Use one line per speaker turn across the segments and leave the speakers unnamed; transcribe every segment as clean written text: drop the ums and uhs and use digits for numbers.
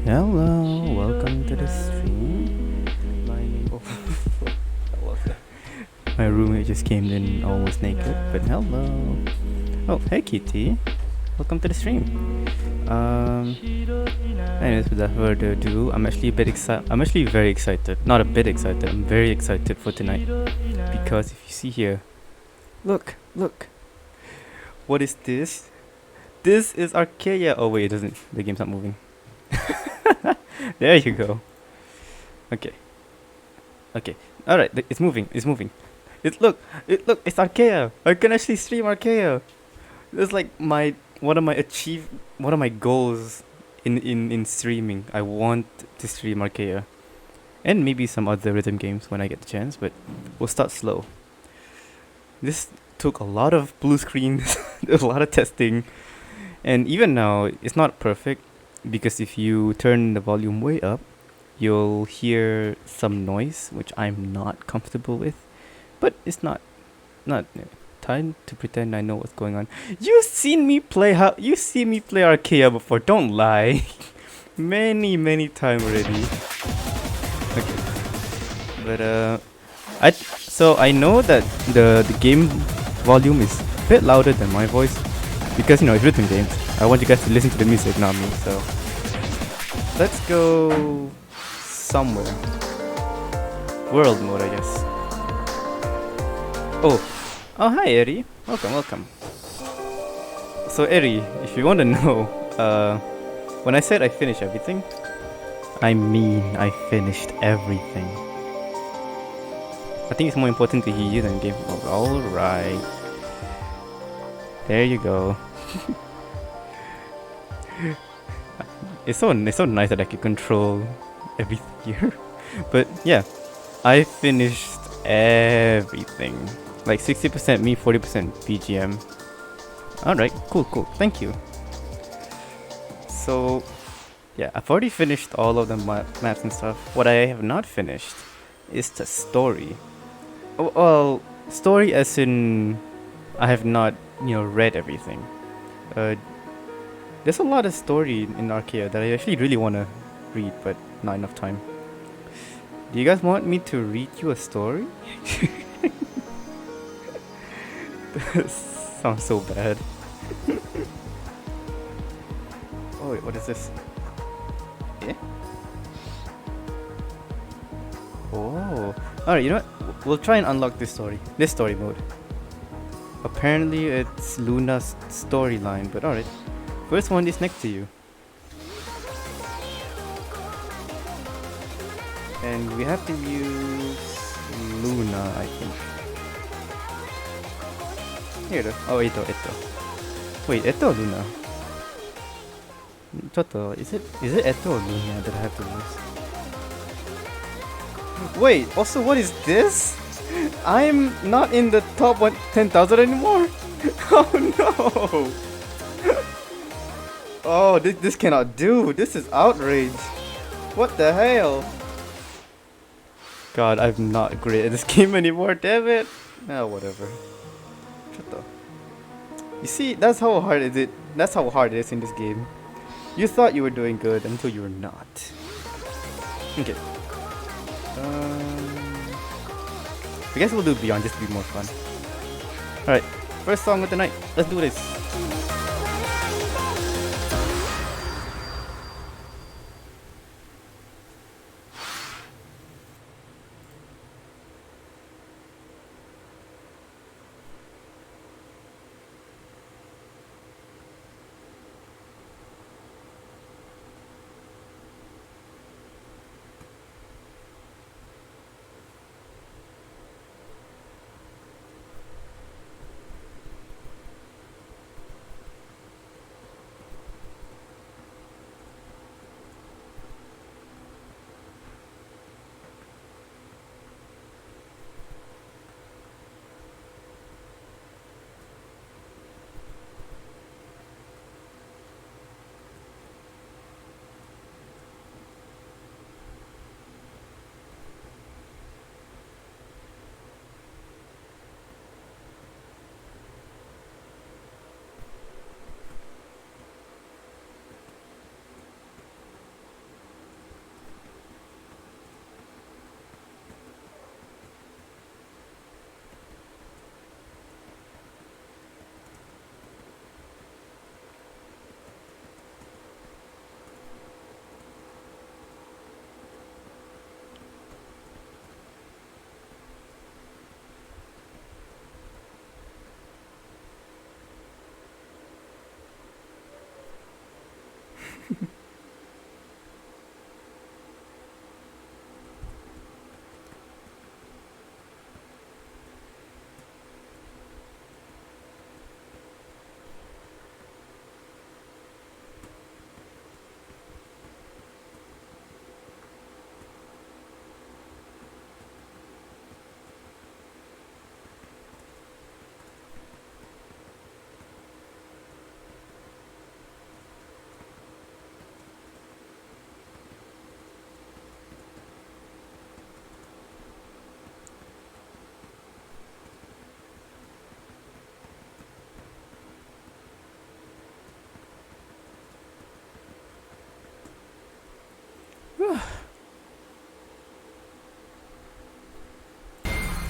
Hello, welcome to the stream. My name. Oh, I lost that. My roommate just came in almost naked, but hello. Oh, hey Kitty. Welcome to the stream. Anyways, without further ado, I'm actually a bit excited. I'm actually very excited. Not a bit excited. I'm very excited for tonight because if you see here, look. What is this? This is Arcaea. Oh wait, it doesn't. The game's not moving. There you go. Okay. Alright, it's moving. It's Arcaea. I can actually stream Arcaea. It's like one of my goals in streaming. I want to stream Arcaea. And maybe some other rhythm games when I get the chance, but we'll start slow. This took a lot of blue screens, a lot of testing, and even now it's not perfect. Because if you turn the volume way up, you'll hear some noise, which I'm not comfortable with. But it's not time to pretend I know what's going on. You've seen me play Arcaea before. Don't lie. many times already. Okay, but I know that the game volume is a bit louder than my voice because it's rhythm games. I want you guys to listen to the music, not me, so let's go somewhere. World mode, I guess. Oh, hi Eri. Welcome. So Eri, if you want to know, when I said I finished everything, I mean I finished everything. I think it's more important to hear you than game. Alright. There you go. It's so nice that I can control everything here. But yeah, I finished everything. Like 60% me, 40% BGM. Alright, cool. Thank you. So yeah, I've already finished all of the maps and stuff. What I have not finished is the story. Well, story as in I have not, read everything. There's a lot of story in Arcaea that I actually really want to read, but not enough time. Do you guys want me to read you a story? This sounds so bad. Oh wait, what is this? Yeah? Oh. Alright, you know what? We'll try and unlock this story mode. Apparently it's Luna's storyline, but alright. First one is next to you. And we have to use Luna, I think. Here. Oh, Eto. Wait, Eto or Luna? Is it Eto or Luna that I have to use? Wait, also what is this? I'm not in the top 10,000 anymore? Oh no! Oh, this cannot do. This is outrage. What the hell? God, I'm not great at this game anymore, damn it. Ah, whatever. You see, that's how hard it is in this game. You thought you were doing good until you were not. Okay. I guess we'll do Beyond just to be more fun. Alright, first song of the night. Let's do this.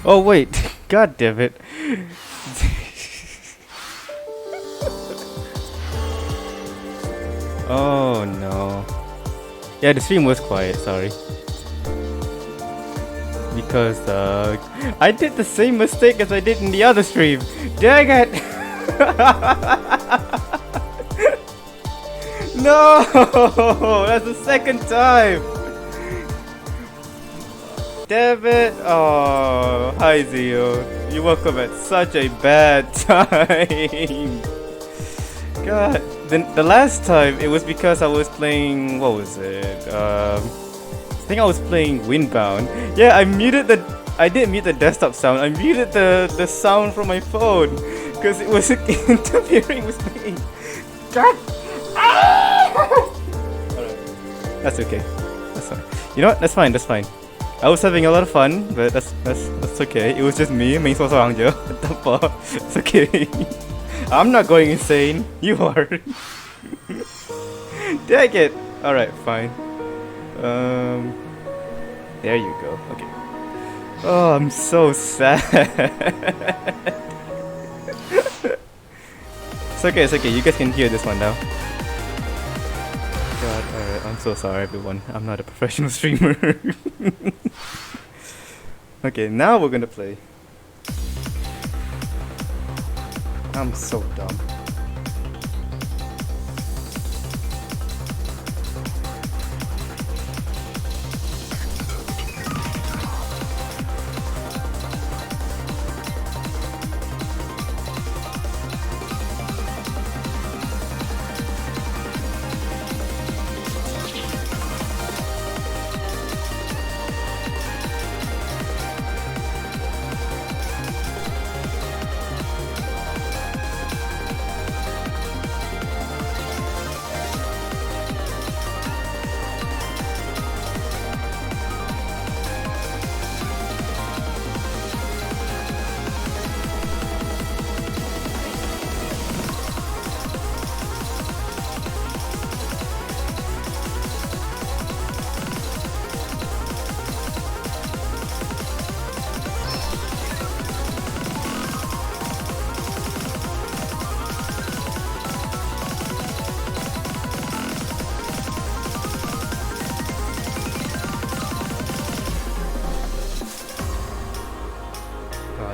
Oh wait, god damn it. Oh no. Yeah, the stream was quiet, sorry. Because I did the same mistake as I did in the other stream. Dang it! No! That's the second time! Damn it! Oh, hi Zio. You woke up at such a bad time. God, the last time it was because I was playing. What was it? I think I was playing Windbound. Yeah, I didn't mute the desktop sound. I muted the sound from my phone because it was interfering with me. God. Alright, that's okay. That's fine. You know what? That's fine. That's fine. I was having a lot of fun, but that's okay. It was just me, main seorang je. It's okay. I'm not going insane. You are. Dang it. Alright, fine. There you go. Okay. Oh, I'm so sad. It's okay. It's okay. You guys can hear this one now. God, alright. I'm so sorry, everyone. I'm not a professional streamer. Okay, now we're gonna play. I'm so dumb.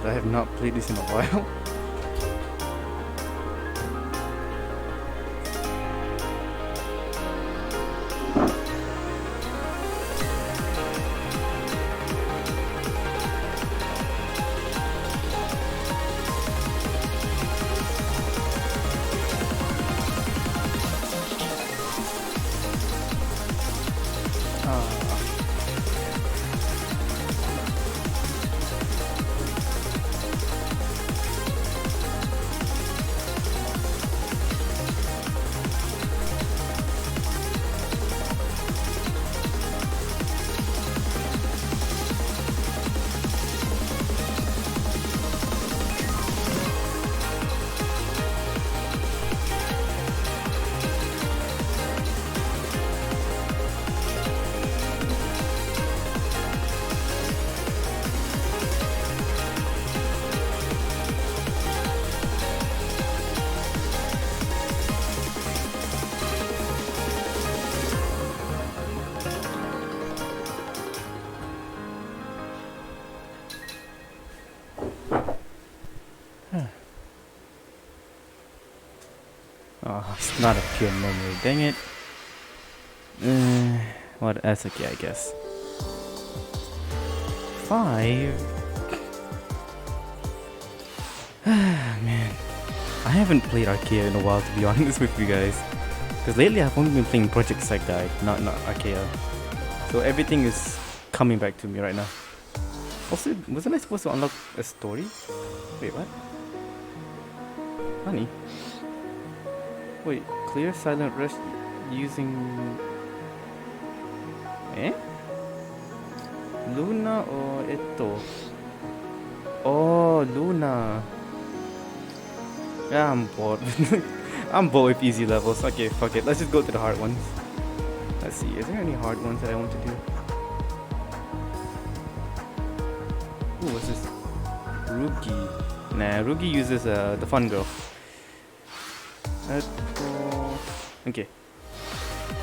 I have not played this in a while. Oh, it's not a pure memory, dang it. What, that's okay, I guess. 5? Man, I haven't played Arcaea in a while, to be honest with you guys. Because lately I've only been playing Project Sagai, not Arcaea. So everything is coming back to me right now. Also, wasn't I supposed to unlock a story? Wait, what? Honey? Wait, clear silent rush using... Eh? Luna or Eto? Oh, Luna. Yeah, I'm bored. I'm bored with easy levels. Okay, fuck it. Let's just go to the hard ones. Let's see, is there any hard ones that I want to do? Ooh, what's this? Rugi. Nah, Rugi uses the fun girl. Okay.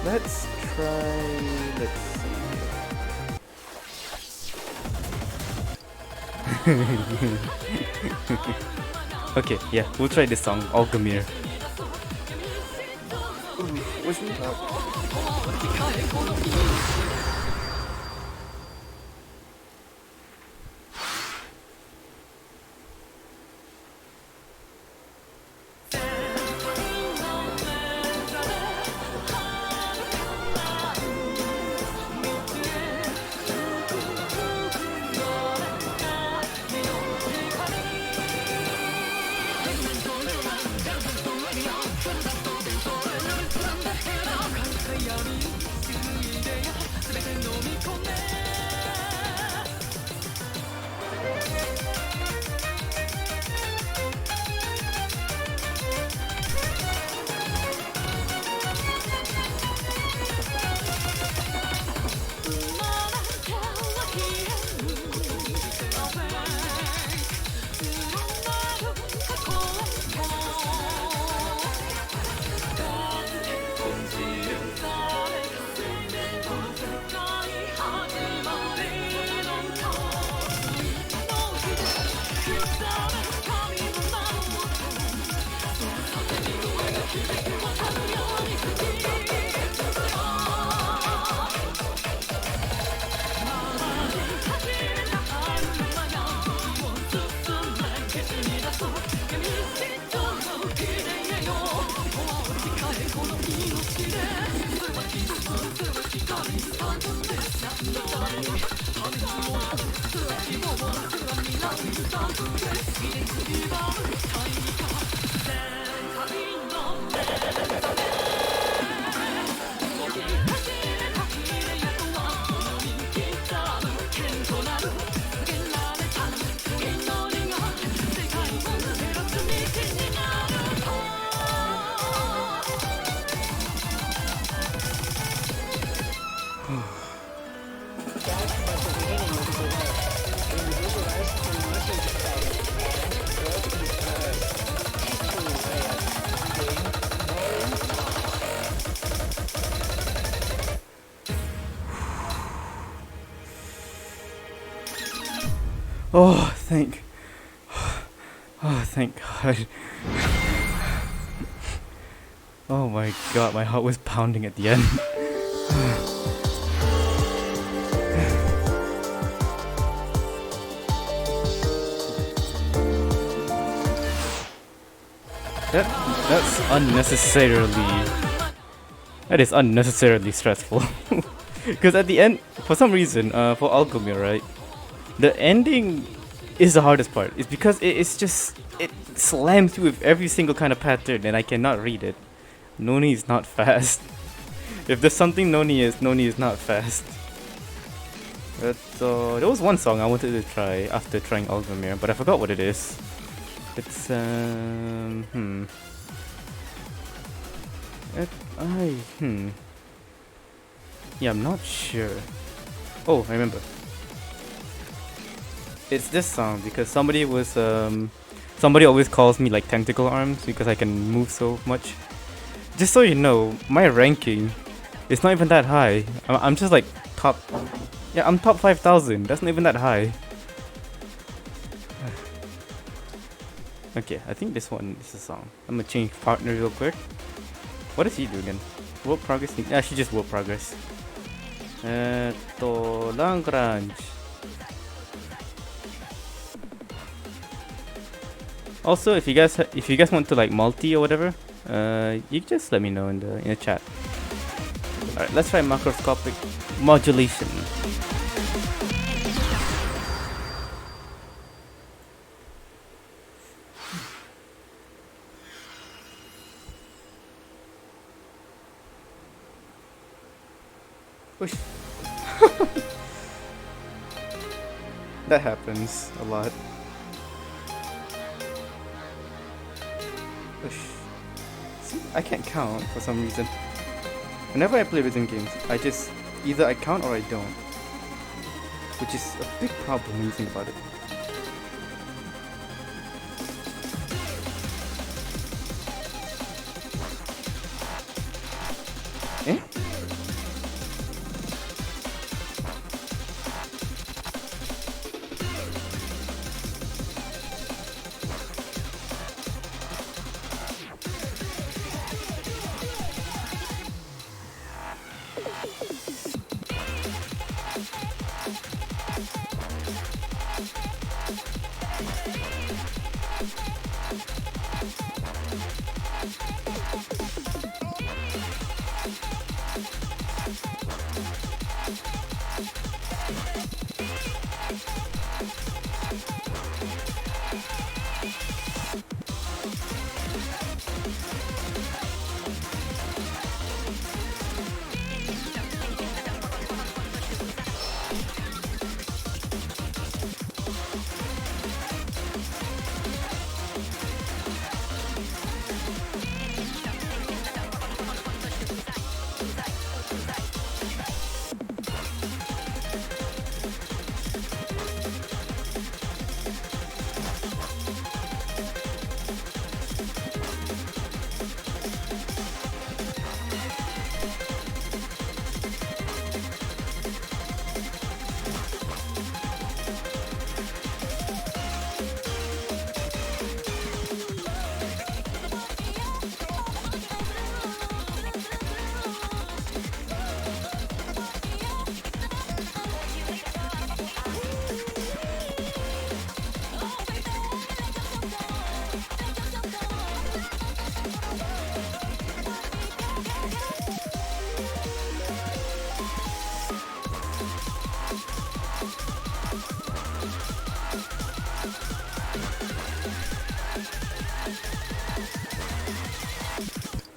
Let's try... Let's see. Okay, yeah, we'll try this song, Alchemir. What's Oh, thank Oh, thank God. Oh my God, my heart was pounding at the end. That's unnecessarily. That is unnecessarily stressful. Because at the end, for some reason, for Alchemia, right, the ending is the hardest part. It's because it's just it slams you with every single kind of pattern, and I cannot read it. Noni is not fast. If there's something Noni is not fast. But there was one song I wanted to try after trying Alchemia, but I forgot what it is. It's Yeah, I'm not sure. Oh, I remember. It's this song because somebody always calls me like tentacle arms because I can move so much. Just so you know, my ranking is not even that high. I'm just like top. Yeah, I'm top 5,000. That's not even that high. Okay, I think this one is a song. I'm gonna change partner real quick. What does he do again? Work progress? Yeah, she just work progress. Lagrange. Also, if you guys want to like multi or whatever, you just let me know in the chat. All right, let's try macroscopic modulation. Push. That happens a lot. Push. See, I can't count for some reason. Whenever I play rhythm games, I just either I count or I don't, which is a big problem when you think about it. Eh?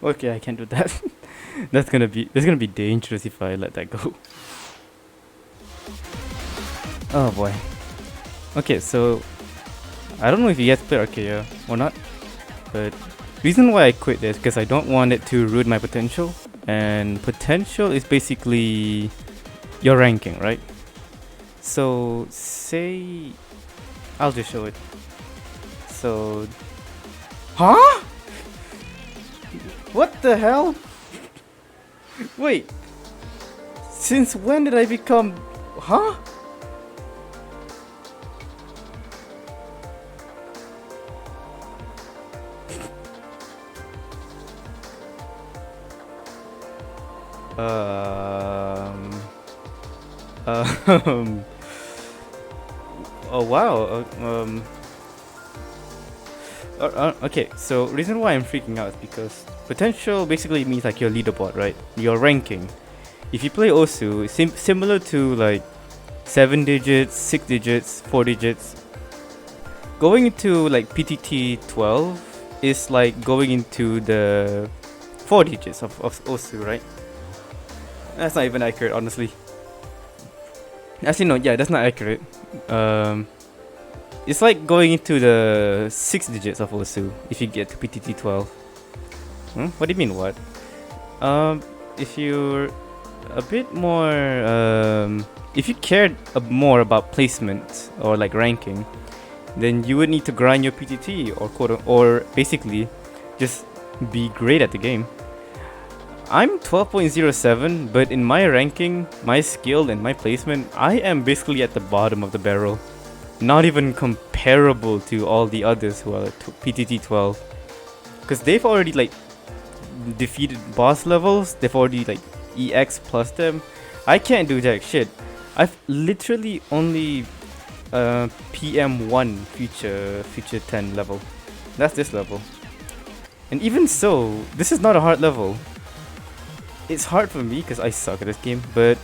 Okay, I can't do that. That's gonna be dangerous if I let that go. Oh boy. Okay, so I don't know if you guys play Arcaea or not, but reason why I quit this because I don't want it to ruin my potential, and potential is basically your ranking, right? So say I'll just show it. So, huh? What the hell? Wait. Since when did I become... Huh? Um. Um. Oh wow. Okay, so reason why I'm freaking out is because potential basically means like your leaderboard, right? Your ranking. If you play Osu, similar to like 7 digits, 6 digits, 4 digits, going into like PTT 12 is like going into the 4 digits of Osu, right? That's not even accurate, honestly. Actually, no, yeah, that's not accurate. It's like going into the 6 digits of Osu if you get to PTT 12. What do you mean, what? If you're a bit more, if you cared more about placement or like ranking, then you would need to grind your PTT or basically just be great at the game. I'm 12.07, but in my ranking, my skill and my placement, I am basically at the bottom of the barrel. Not even comparable to all the others who are at PTT 12. Because they've already like defeated boss levels, they've already like EX plus them. I can't do jack shit. I've literally only PM1 future 10 level. That's this level. And even so, this is not a hard level. It's hard for me because I suck at this game, but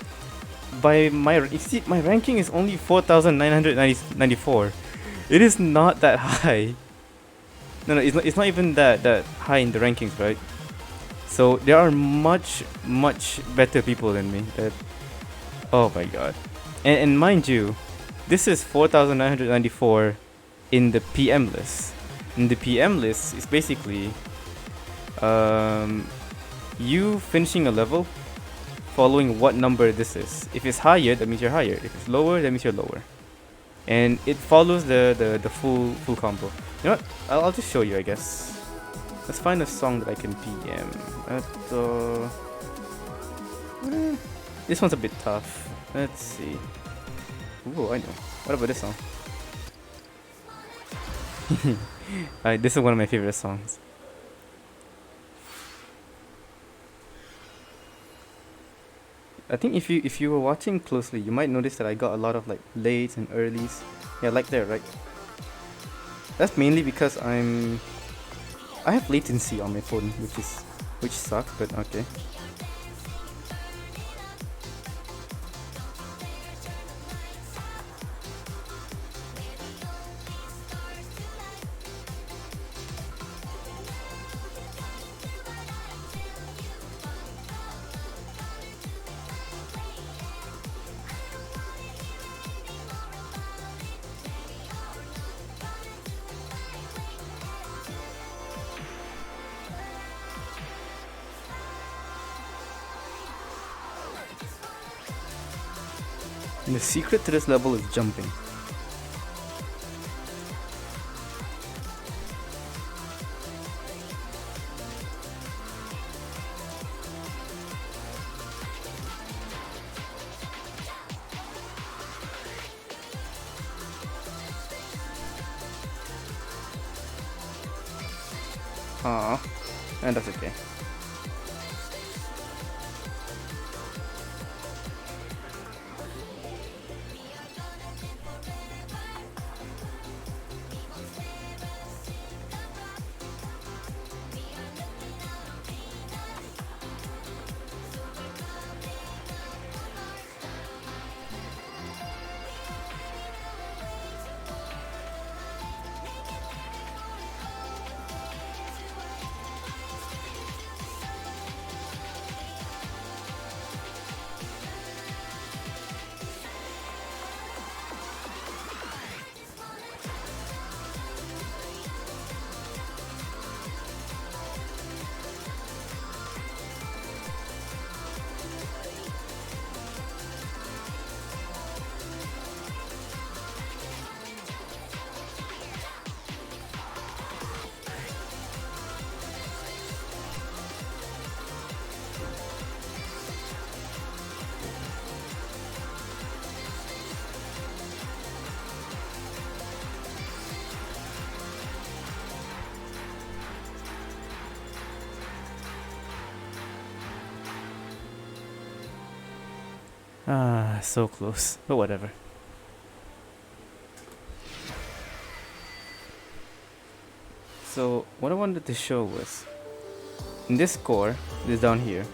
by my ranking is only 4,994. It is not that high. No, it's not even that high in the rankings, right? So there are much better people than me. Oh my god. And mind you, this is 4,994 in the PM list. In the PM list is basically you finishing a level following what number this is. If it's higher, that means you're higher. If it's lower, that means you're lower. And it follows the full combo. You know what? I'll just show you, I guess. Let's find a song that I can PM. This one's a bit tough. Let's see. Ooh, I know. What about this song? This is one of my favorite songs. I think if you were watching closely, you might notice that I got a lot of like lates and earlies. Yeah, like there, right? That's mainly because I have latency on my phone, which sucks, but okay. And the secret to this level is jumping. And that's okay. Ah, so close. But whatever. So what I wanted to show was in this score, this down here.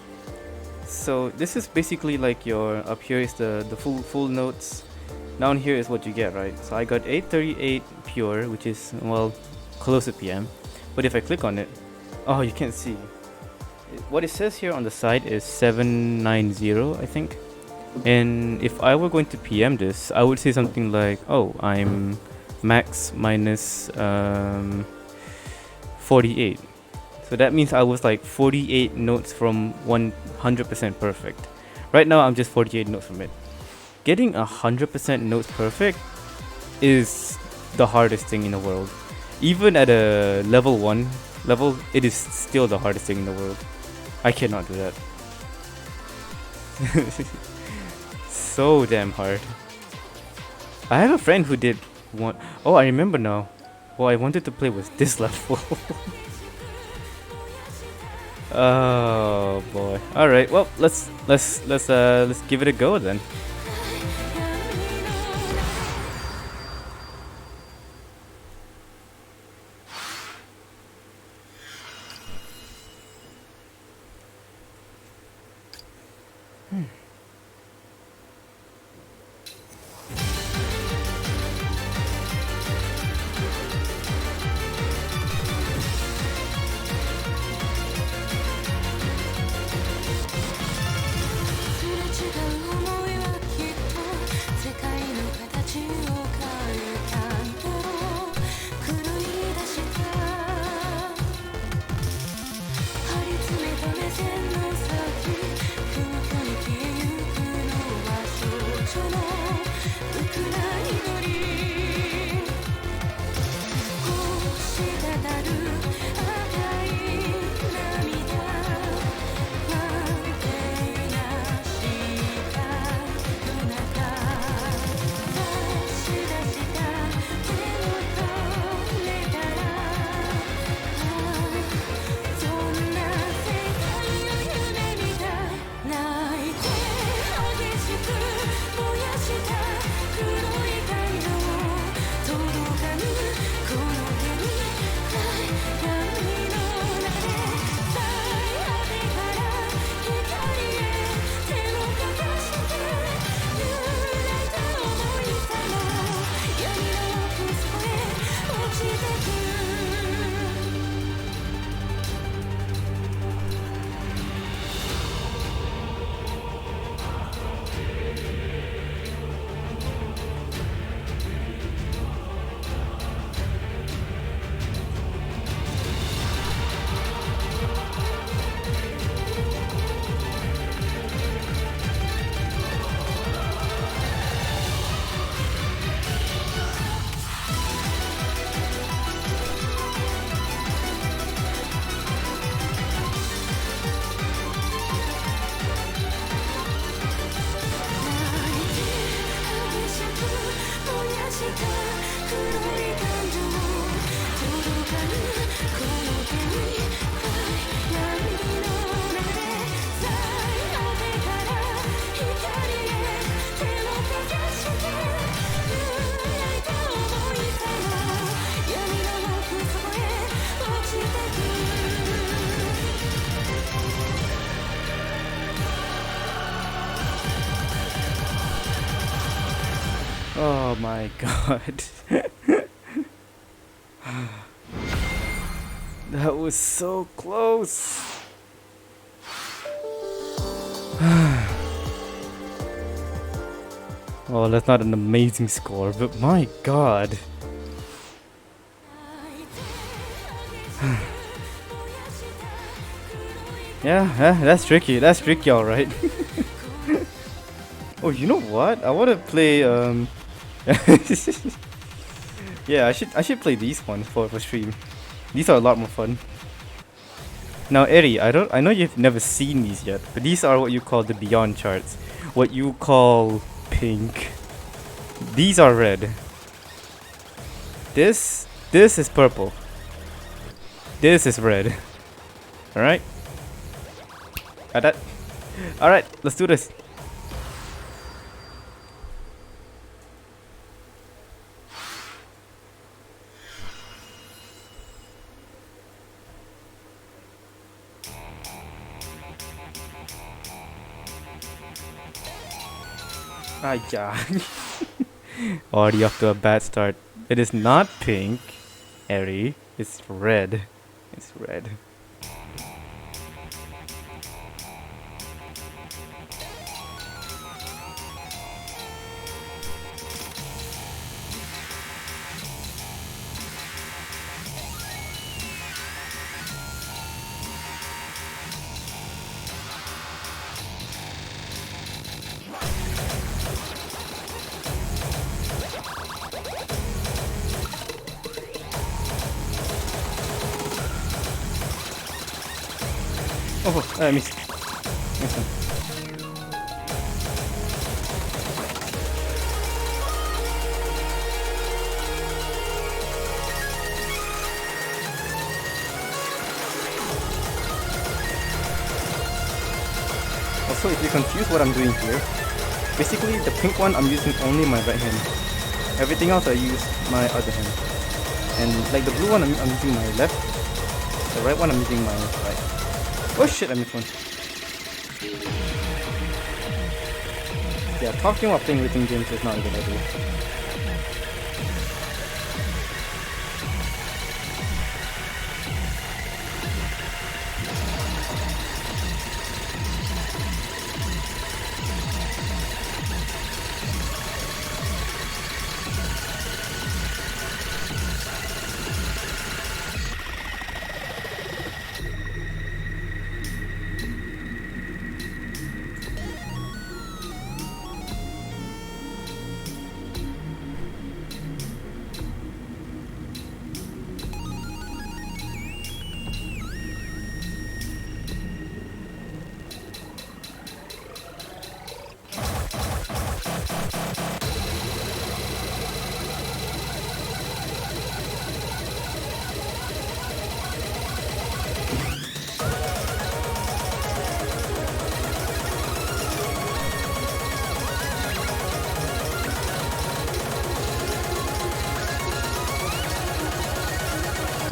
So this is basically like your up here is the full notes. Down here is what you get, right? So I got 838 pure, which is well close to PM. But if I click on it, oh, you can't see. What it says here on the side is 790, I think. And if I were going to PM this, I would say something like, oh, I'm max minus 48. So that means I was like 48 notes from 100% perfect. Right now I'm just 48 notes from it. Getting 100% notes perfect is the hardest thing in the world. Even at a level 1 level, it is still the hardest thing in the world. I cannot do that. So damn hard. I have a friend who did one. Oh, I remember now. What I wanted to play was this level. Oh boy. All right. Well, let's give it a go then. Oh my god. That was so close. Well, that's not an amazing score, but my god. Yeah, that's tricky. That's tricky, alright. Oh, you know what? I want to play yeah, I should play these ones for stream. These are a lot more fun. Now, Eri, I know you've never seen these yet, but these are what you call the beyond charts. What you call pink. These are red. This is purple. This is red. Alright? Got that? Alright, let's do this. Ah, yeah. Already off to a bad start. It is not pink, Eri. It's red. It's red. Oh, I missed. Missed him. Also, if you're confused what I'm doing here, basically the pink one I'm using only my right hand. Everything else I use my other hand. And like the blue one I'm using my left. The right one I'm using my right. Oh shit, I missed one. Yeah, talking about playing rhythm games is not a good idea.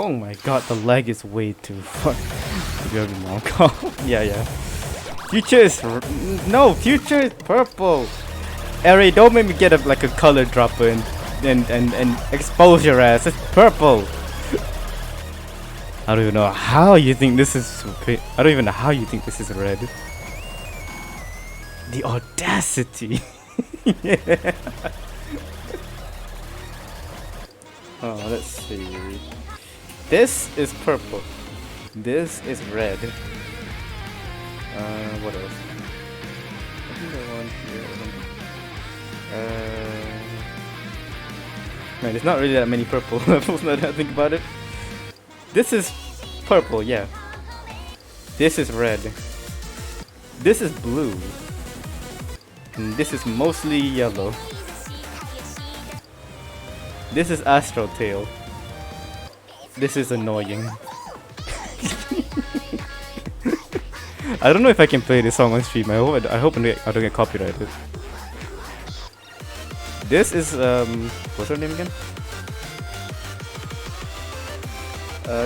Oh my god, the lag is way too far. Yeah, yeah. Future is no, future is purple. Eri, don't make me get like a color dropper and expose your ass. It's purple. I don't even know how you think this is. I don't even know how you think this is red. The audacity. Yeah. Oh, let's see. This is purple. This is red. What else? I think the one here. Man, there's not really that many purple levels now that I think about it. This is purple, yeah. This is red. This is blue. And this is mostly yellow. This is Astro Tail. This is annoying. I don't know if I can play this song on stream. I hope I don't get copyrighted. This is what's her name again?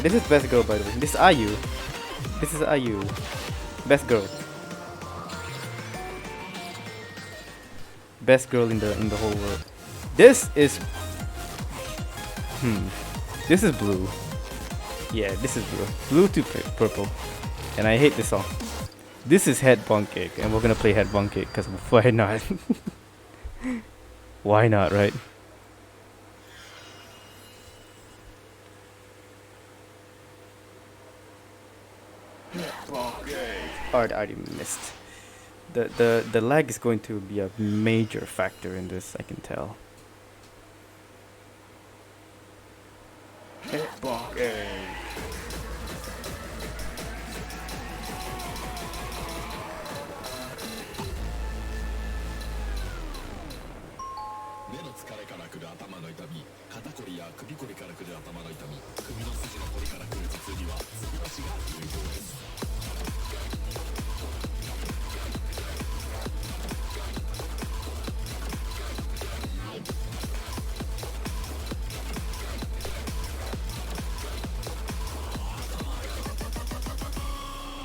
This is Best Girl, by the way. This is IU. This is IU. Best Girl. Best girl in the whole world. This is this is blue. Yeah, this is blue. Blue to purple. And I hate this song. This is Head Cake, and we're gonna play Head Cake because why not? Why not, right? I already missed. The lag is going to be a major factor in this, I can tell.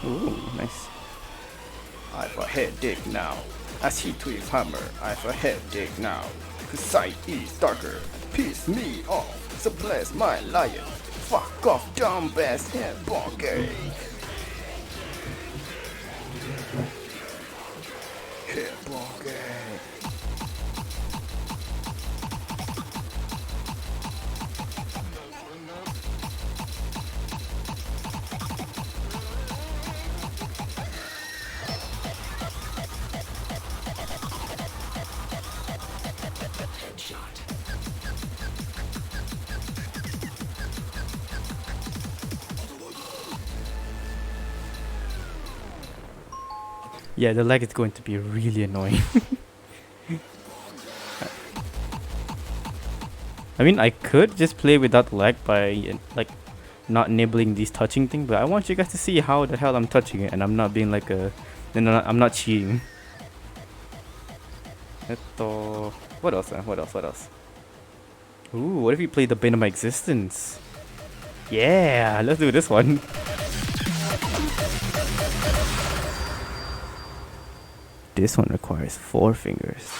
Ooh, nice. I have a headache now. I see Tweet's hammer. I have a headache now. The sight is darker. Piss me off. So bless my lion. Fuck off, dumb ass head bonker. Head bonker. Yeah, the lag is going to be really annoying. I mean, I could just play without lag by like not enabling these touching thing, but I want you guys to see how the hell I'm touching it, and I'm not being like a, I'm not cheating. What else? What else? Ooh, what if we play the Bane of My Existence? Yeah, let's do this one. This one requires 4 fingers.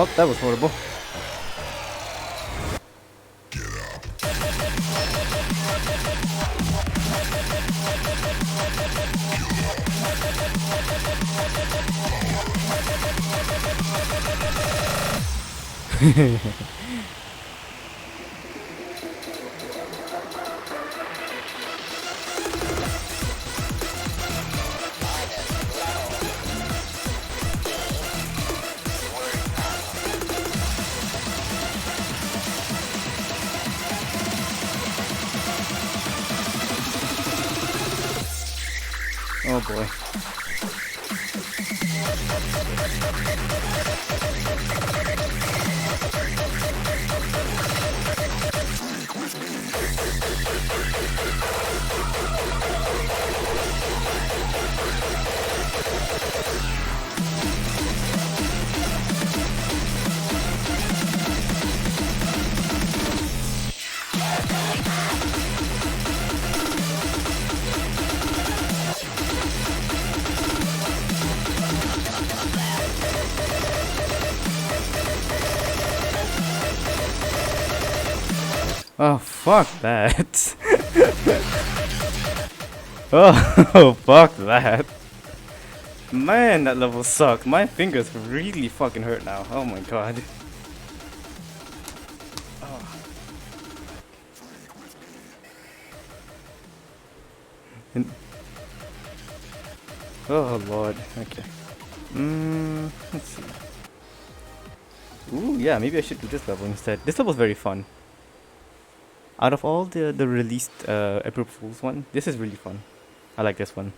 Oh, that was horrible. Oh boy. Oh, fuck that. Oh, fuck that. Man, that level sucked. My fingers really fucking hurt now. Oh my god. Oh lord. Okay. Let's see. Ooh, yeah, maybe I should do this level instead. This level's very fun. Out of all the released April Fool's one, this is really fun. I like this one.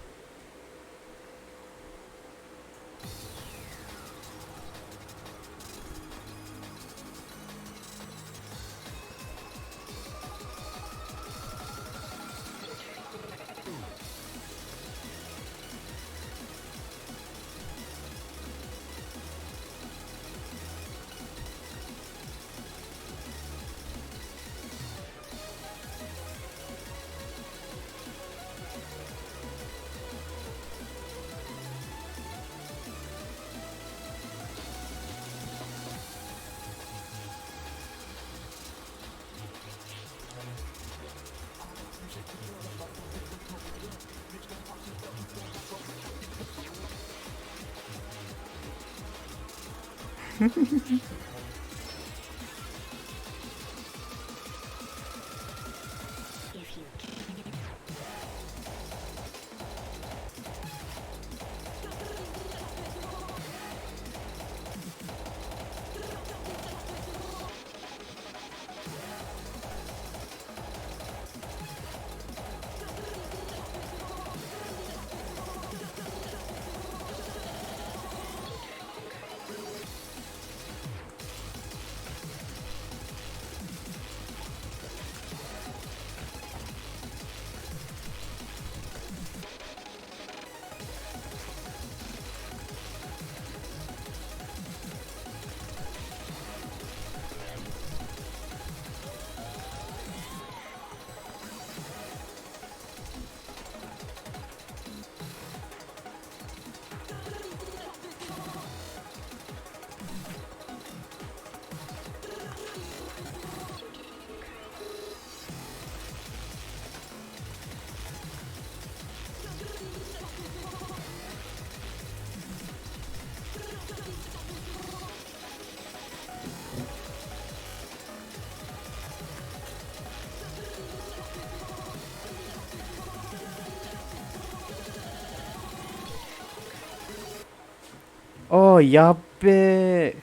Oh, yappe!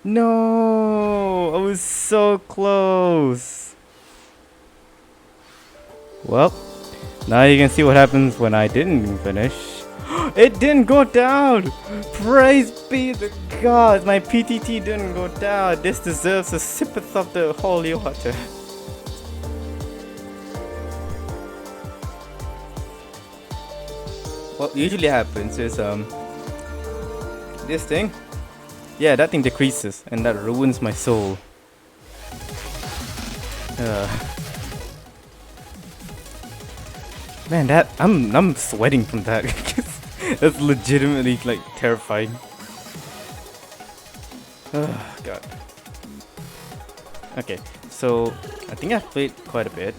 No! I was so close! Well, now you can see what happens when I didn't finish. It didn't go down! Praise be the gods! My PTT didn't go down! This deserves a sippeth of the holy water. What usually happens is, this thing, yeah, that thing decreases, and that ruins my soul. Man, that I'm sweating from that. That's legitimately like terrifying. Oh god. Okay, so I think I've played quite a bit.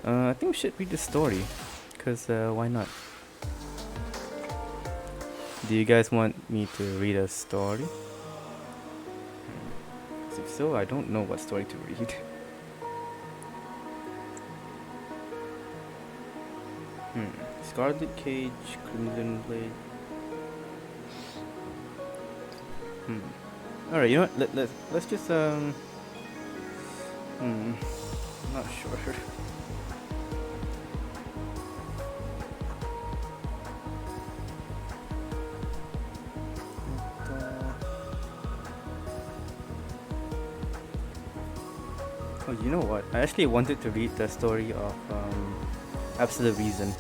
I think we should read the story, cause why not? Do you guys want me to read a story? If so, I don't know what story to read. Scarlet Cage, Crimson Blade. Alright, you know what? Let's just I'm not sure. Oh, you know what? I actually wanted to read the story of Absolute Reason.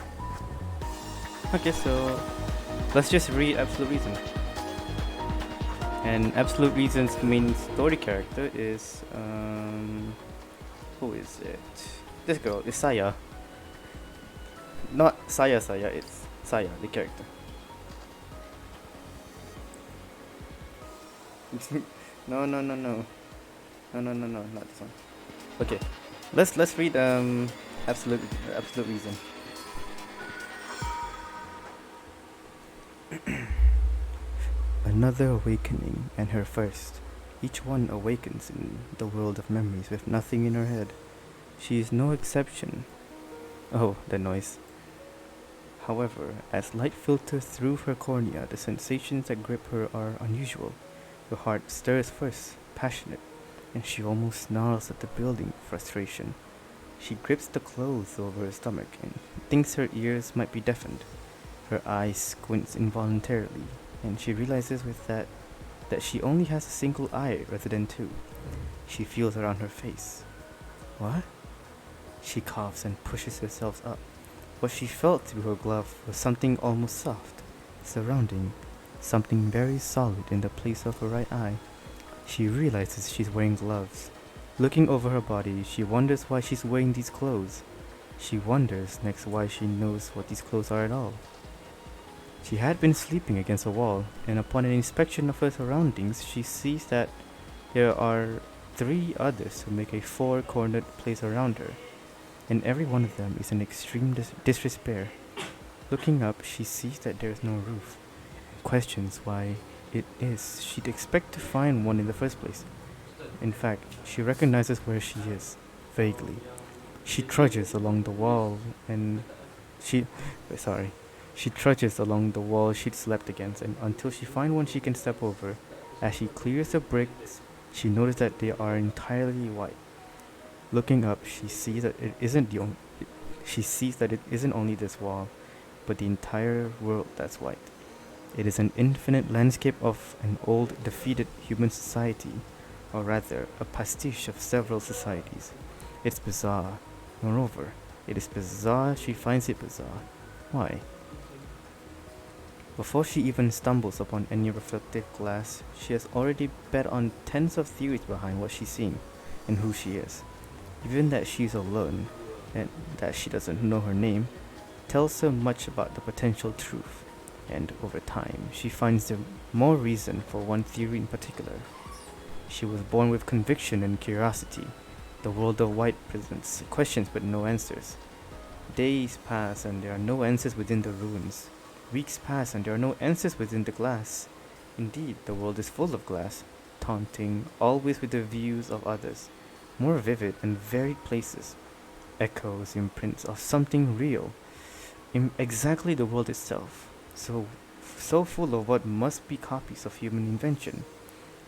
Okay, so let's just read Absolute Reason. And Absolute Reason's main story character is who is it? This girl is Saya. Not Saya, it's Saya, the character. No, not this one. Okay, let's read Absolute Reason. Another awakening, and her first. Each one awakens in the world of memories with nothing in her head. She is no exception. Oh, the noise. However, as light filters through her cornea, the sensations that grip her are unusual. Her heart stirs first, passionate, and she almost snarls at the building with frustration. She grips the clothes over her stomach and thinks her ears might be deafened. Her eyes squints involuntarily, and she realizes with that she only has a single eye rather than two. She feels around her face. What? She coughs and pushes herself up. What she felt through her glove was something almost soft, surrounding, something very solid in the place of her right eye. She realizes she's wearing gloves. Looking over her body, she wonders why she's wearing these clothes. She wonders next why she knows what these clothes are at all. She had been sleeping against a wall, and upon an inspection of her surroundings, she sees that there are 3 others who make a 4-cornered place around her, and every one of them is in extreme disrepair. Looking up, she sees that there is no roof, and questions why it is she'd expect to find one in the first place. In fact, she recognizes where she is, vaguely. She trudges along the wall she'd slept against, and until she finds one she can step over. As she clears the bricks, she notices that they are entirely white. Looking up, she sees that it isn't only this wall, but the entire world that's white. It is an infinite landscape of an old, defeated human society, or rather, a pastiche of several societies. It's bizarre. Moreover, it is bizarre she finds it bizarre. Why? Before she even stumbles upon any reflective glass, she has already bet on tens of theories behind what she's seeing and who she is. Even that she's alone, and that she doesn't know her name, tells her much about the potential truth, and over time, she finds there more reason for one theory in particular. She was born with conviction and curiosity. The world of white presents questions but no answers. Days pass and there are no answers within the ruins. Weeks pass and there are no answers within the glass. Indeed, the world is full of glass, taunting, always with the views of others, more vivid and varied places, echoes, imprints of something real, in exactly the world itself. So so full of what must be copies of human invention.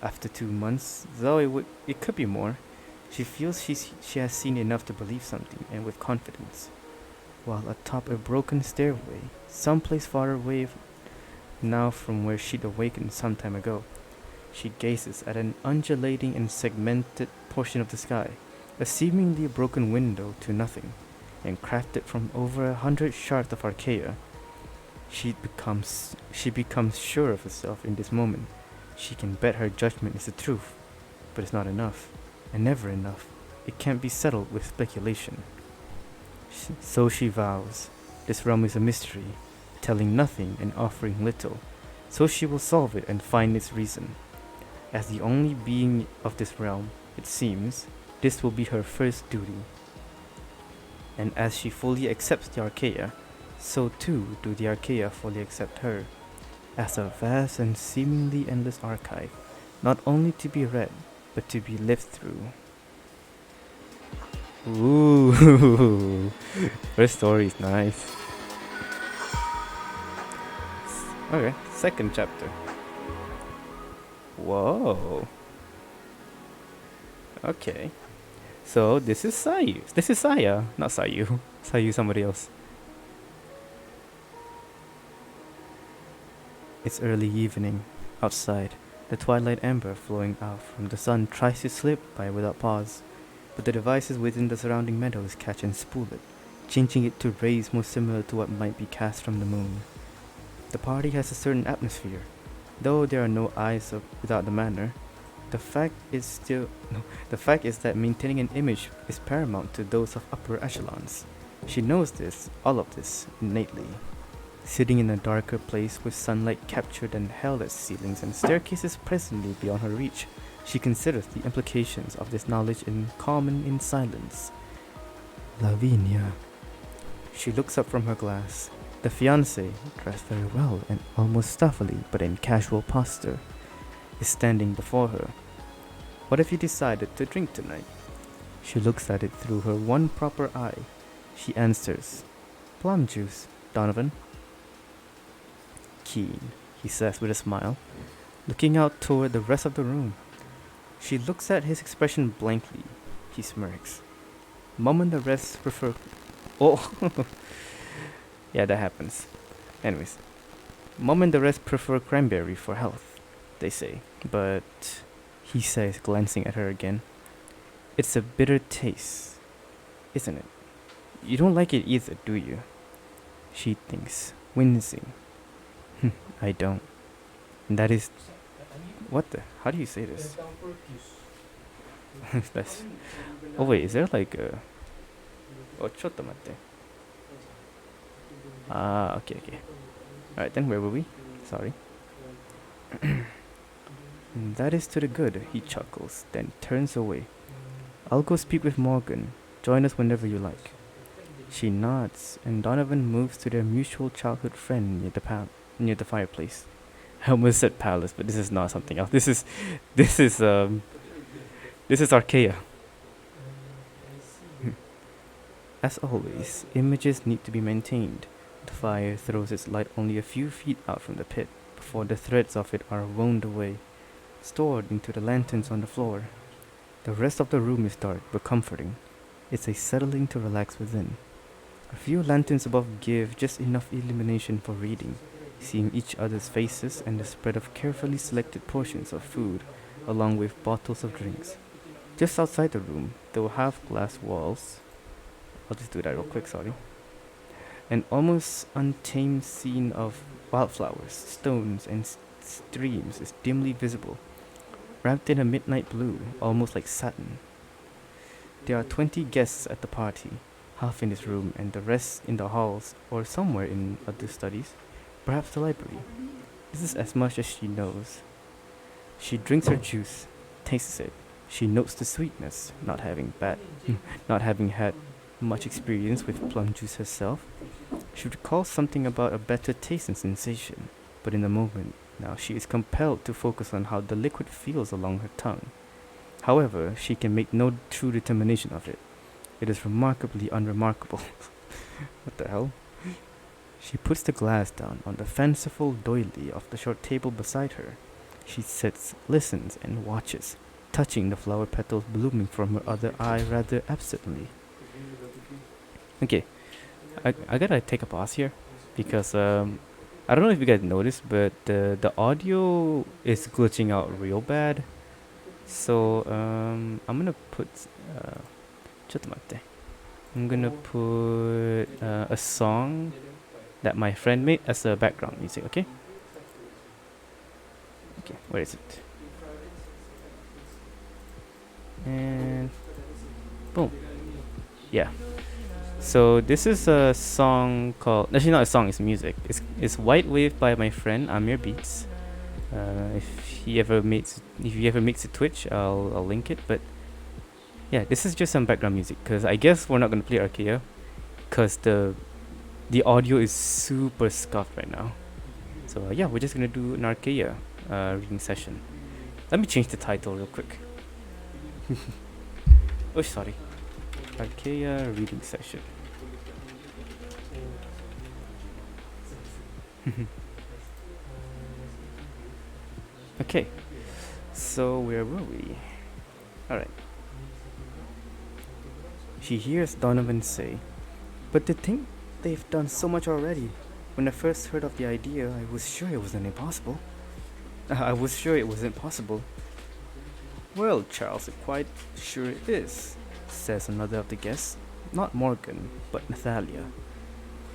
After 2 months, though it could be more, she feels she has seen enough to believe something, and with confidence. While atop a broken stairway, someplace far away now from where she'd awakened some time ago, she gazes at an undulating and segmented portion of the sky, a seemingly broken window to nothing, and crafted from over 100 shards of Arcaea. She becomes sure of herself in this moment. She can bet her judgment is the truth, but it's not enough, and never enough. It can't be settled with speculation. So she vows, this realm is a mystery, telling nothing and offering little. So she will solve it and find its reason. As the only being of this realm, it seems, this will be her first duty. And as she fully accepts the Arcaea, so too do the Arcaea fully accept her, as a vast and seemingly endless archive, not only to be read, but to be lived through. Ooh, her story is nice. Okay, second chapter. Whoa. Okay. So this is Sayu. This is Saya, not Sayu. Sayu, somebody else. It's early evening. Outside, the twilight amber flowing out from the sun tries to slip by without pause, but the devices within the surrounding meadows catch and spool it, changing it to rays more similar to what might be cast from the moon. The party has a certain atmosphere, though there are no eyes without the manner. The fact is that maintaining an image is paramount to those of upper echelons. She knows this, all of this, innately. Sitting in a darker place with sunlight captured and held at ceilings and staircases presently beyond her reach, she considers the implications of this knowledge in common in silence. Lavinia. She looks up from her glass. The fiancé, dressed very well and almost stuffily but in casual posture, is standing before her. What have you decided to drink tonight? She looks at it through her one proper eye. She answers, plum juice, Donovan. Keen, he says with a smile, looking out toward the rest of the room. She looks at his expression blankly. He smirks. Mom and the rest prefer... Oh! Yeah, that happens. Anyways. Mom and the rest prefer cranberry for health, they say. But... he says, glancing at her again. It's a bitter taste, isn't it? You don't like it either, do you? She thinks, wincing. I don't. And that is... What the... How do you say this? That's... Oh wait, is there like a... Oh, chotto matte. Ah, okay. Alright then, where were we? Sorry. That is to the good, he chuckles, then turns away. I'll go speak with Morgan. Join us whenever you like. She nods, and Donovan moves to their mutual childhood friend near the fireplace. I almost said palace, but this is not something else. This is Arcaea. As always, images need to be maintained. The fire throws its light only a few feet out from the pit, before the threads of it are wound away, stored into the lanterns on the floor. The rest of the room is dark but comforting. It's a settling to relax within. A few lanterns above give just enough illumination for reading, seeing each other's faces and the spread of carefully selected portions of food, along with bottles of drinks. Just outside the room, there were half-glass walls. I'll just do that real quick, sorry. An almost untamed scene of wildflowers, stones, and streams is dimly visible, wrapped in a midnight blue, almost like satin. There are 20 guests at the party, half in this room and the rest in the halls or somewhere in other studies, perhaps the library. This is as much as she knows. She drinks her juice, tastes it. She notes the sweetness, not having had much experience with plum juice herself. She recalls something about a better taste and sensation, but in the moment, now she is compelled to focus on how the liquid feels along her tongue. However, she can make no true determination of it. It is remarkably unremarkable. What the hell? She puts the glass down on the fanciful doily of the short table beside her. She sits, listens, and watches, touching the flower petals blooming from her other eye rather absently. Okay, I gotta take a pause here because I don't know if you guys noticed, but the audio is glitching out real bad. So I'm gonna put uh, ちょっと待って. I'm gonna put a song that my friend made as a background music. Okay. Okay. Where is it? And boom. Yeah. So this is a song called, actually not a song, it's music. It's White Wave by my friend Amir Beats. If he ever makes a Twitch, I'll link it. But yeah, this is just some background music because I guess we're not gonna play Arcaea because the audio is super scuffed right now. So yeah, we're just gonna do an Arcaea reading session. Let me change the title real quick. Oh, sorry. Arcaea reading session. Okay, so where were we? Alright. She hears Donovan say, "But to think they've done so much already. When I first heard of the idea, I was sure it wasn't impossible. I was sure it wasn't possible." "Well, Charles, I'm quite sure it is," says another of the guests. Not Morgan, but Nathalia.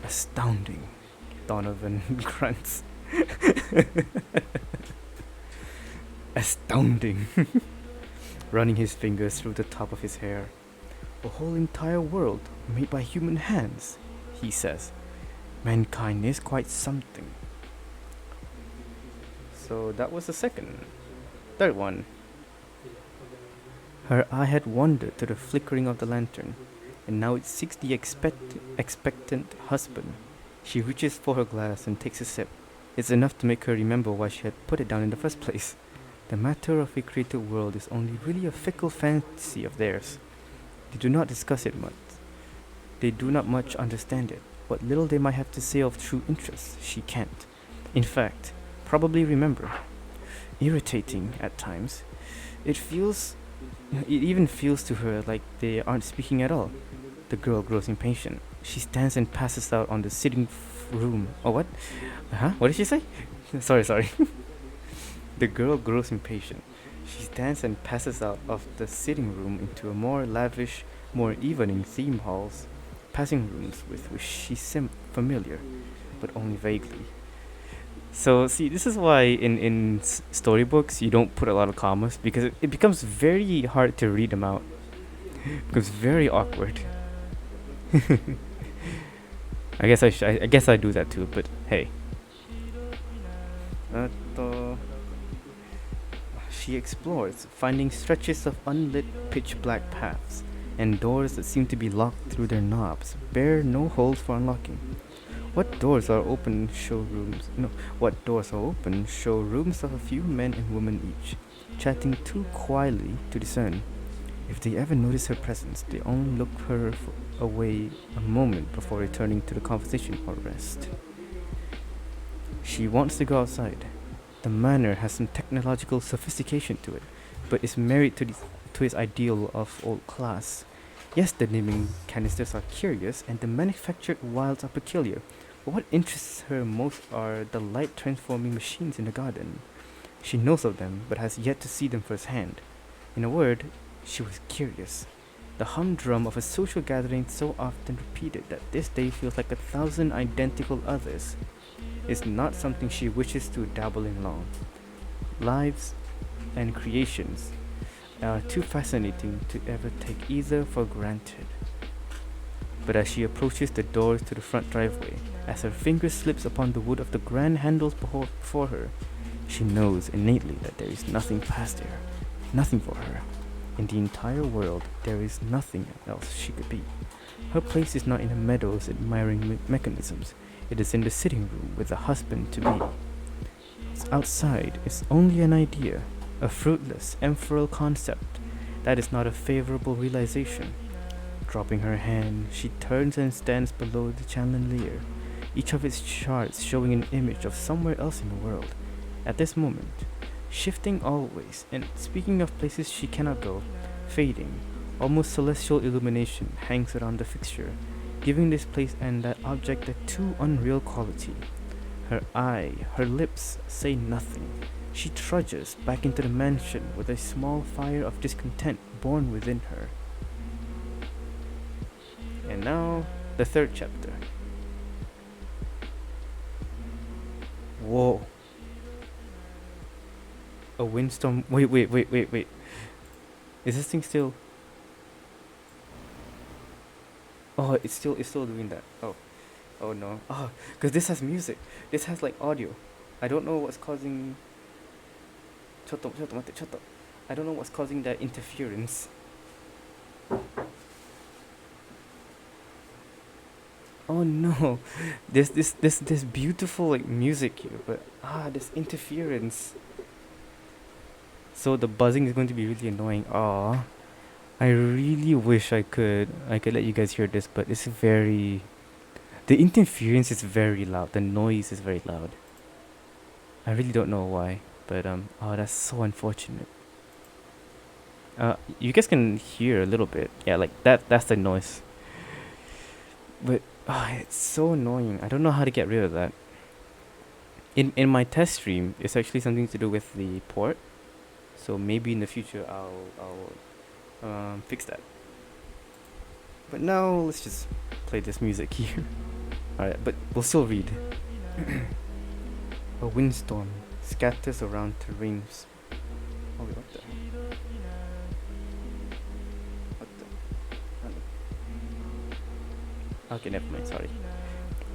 "Astounding," Donovan grunts. Astounding. Running his fingers through the top of his hair. "A whole entire world made by human hands," he says. "Mankind is quite something." So that was the third one. Her eye had wandered to the flickering of the lantern, and now it seeks the expectant husband. She reaches for her glass and takes a sip. It's enough to make her remember why she had put it down in the first place. The matter of a created world is only really a fickle fancy of theirs. They do not discuss it much. They do not much understand it. What little they might have to say of true interest, she can't. In fact, probably remember. Irritating at times. It even feels to her like they aren't speaking at all. The girl grows impatient. She stands and passes out on the sitting room. Oh, what? Huh? What did she say? Sorry. The girl grows impatient. She stands and passes out of the sitting room into a more lavish, more evening theme halls, passing rooms with which she's familiar, but only vaguely. So, see, this is why in storybooks you don't put a lot of commas because it becomes very hard to read them out. It becomes very awkward. I guess I do that too, but hey. She explores, finding stretches of unlit pitch-black paths, and doors that seem to be locked through their knobs bear no holes for unlocking. What doors are open show rooms of a few men and women each, chatting too quietly to discern. If they ever notice her presence, they only look her away a moment before returning to the conversation or rest. She wants to go outside. The manor has some technological sophistication to it, but is married to its ideal of old class. Yes, the naming canisters are curious, and the manufactured wilds are peculiar, but what interests her most are the light-transforming machines in the garden. She knows of them, but has yet to see them firsthand. In a word, she was curious. The humdrum of a social gathering so often repeated that this day feels like 1,000 identical others is not something she wishes to dabble in long. Lives and creations are too fascinating to ever take either for granted. But as she approaches the doors to the front driveway, as her finger slips upon the wood of the grand handles before her, she knows innately that there is nothing past there, nothing for her. In the entire world, there is nothing else she could be. Her place is not in the meadows admiring mechanisms. It is in the sitting room with the husband to be. Outside is only an idea, a fruitless, ephemeral concept. That is not a favorable realization. Dropping her hand, she turns and stands below the chandelier. each of its charts showing an image of somewhere else in the world. At this moment, shifting always, and speaking of places she cannot go, fading, almost celestial illumination hangs around the fixture, giving this place and that object a too unreal quality. Her eye, her lips say nothing. She trudges back into the mansion with a small fire of discontent born within her. And now, the third chapter. Whoa. A windstorm. Wait. Is this thing still? Oh, it's still doing that. Oh no. Oh, because this has music. This has like audio. I don't know what's causing. Chotto. I don't know what's causing that interference. Oh no. There's beautiful like music here, but this interference. So the buzzing is going to be really annoying. I really wish I could let you guys hear this, but it's very the interference is very loud. The noise is very loud. I really don't know why, but that's so unfortunate. You guys can hear a little bit. Yeah, like that's the noise. But it's so annoying. I don't know how to get rid of that. In my test stream, it's actually something to do with the port. So maybe in the future I'll fix that. But now let's just play this music here. Alright, but we'll still read. A windstorm scatters around terrains. Oh wait, what the hell? What the? Okay, never mind, sorry.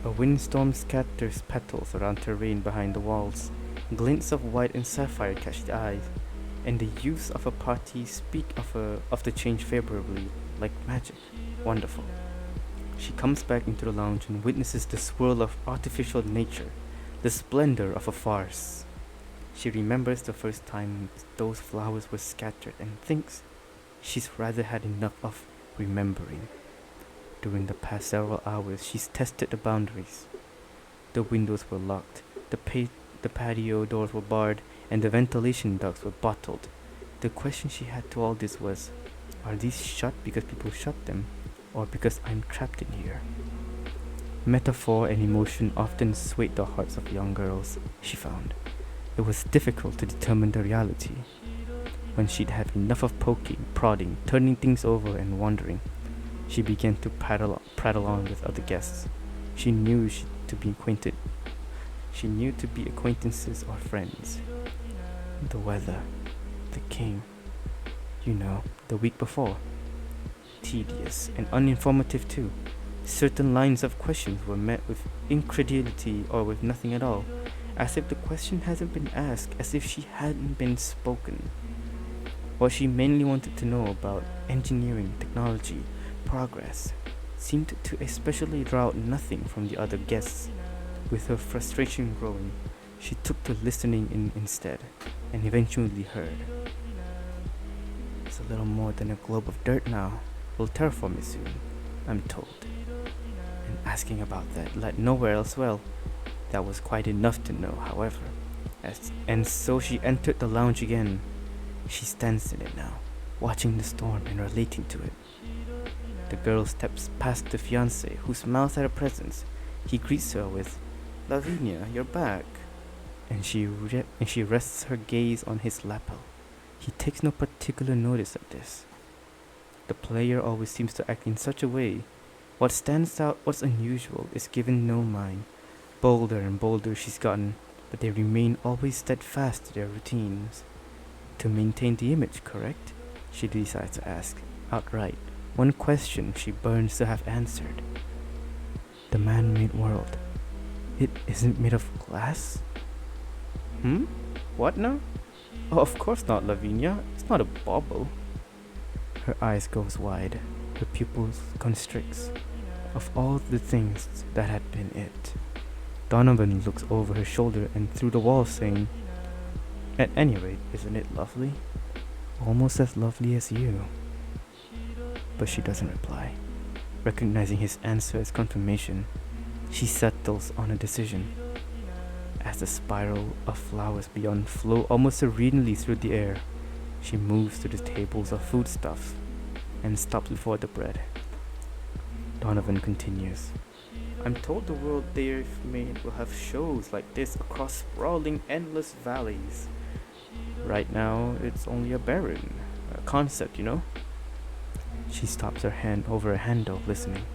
A windstorm scatters petals around terrain behind the walls. Glints of white and sapphire catch the eyes, and the youths of a party speak of the change favorably, like magic. Wonderful. She comes back into the lounge and witnesses the swirl of artificial nature, the splendor of a farce. She remembers the first time those flowers were scattered and thinks she's rather had enough of remembering. During the past several hours, she's tested the boundaries. The windows were locked, the patio doors were barred, and the ventilation ducts were bottled. The question she had to all this was, are these shut because people shut them, or because I'm trapped in here? Metaphor and emotion often swayed the hearts of young girls, she found. It was difficult to determine the reality. When she'd had enough of poking, prodding, turning things over and wondering, she began to prattle on with other guests. She knew to be acquaintances or friends. The weather, the king, the week before. Tedious and uninformative too. Certain lines of questions were met with incredulity or with nothing at all, as if the question hasn't been asked, as if she hadn't been spoken. What she mainly wanted to know about engineering, technology, progress, seemed to especially draw out nothing from the other guests. With her frustration growing, she took to listening in instead, and eventually heard. It's a little more than a globe of dirt now. We'll terraform it soon, I'm told. And asking about that led nowhere else. Well, that was quite enough to know, however. And so she entered the lounge again. She stands in it now, watching the storm and relating to it. The girl steps past the fiancé, who smiles at her presence. He greets her with, Lavinia, you're back. And she rests her gaze on his lapel. He takes no particular notice of this. The player always seems to act in such a way. What stands out, what's unusual, is given no mind. Bolder and bolder she's gotten, but they remain always steadfast to their routines. To maintain the image, correct? She decides to ask, outright, one question she burns to have answered. The man-made world, it isn't made of glass? What now? Oh, of course not, Lavinia. It's not a bauble. Her eyes goes wide, her pupils constricts. Of all the things that had been it. Donovan looks over her shoulder and through the wall, saying, at any rate, isn't it lovely? Almost as lovely as you. But she doesn't reply. Recognizing his answer as confirmation, She settles on a decision. As the spiral of flowers beyond flow almost serenely through the air, she moves to the tables of foodstuff and stops before the bread. Donovan continues. I'm told the world they've made will have shows like this across sprawling, endless valleys. Right now, it's only a barren concept, you know? She stops her hand over a handle, listening.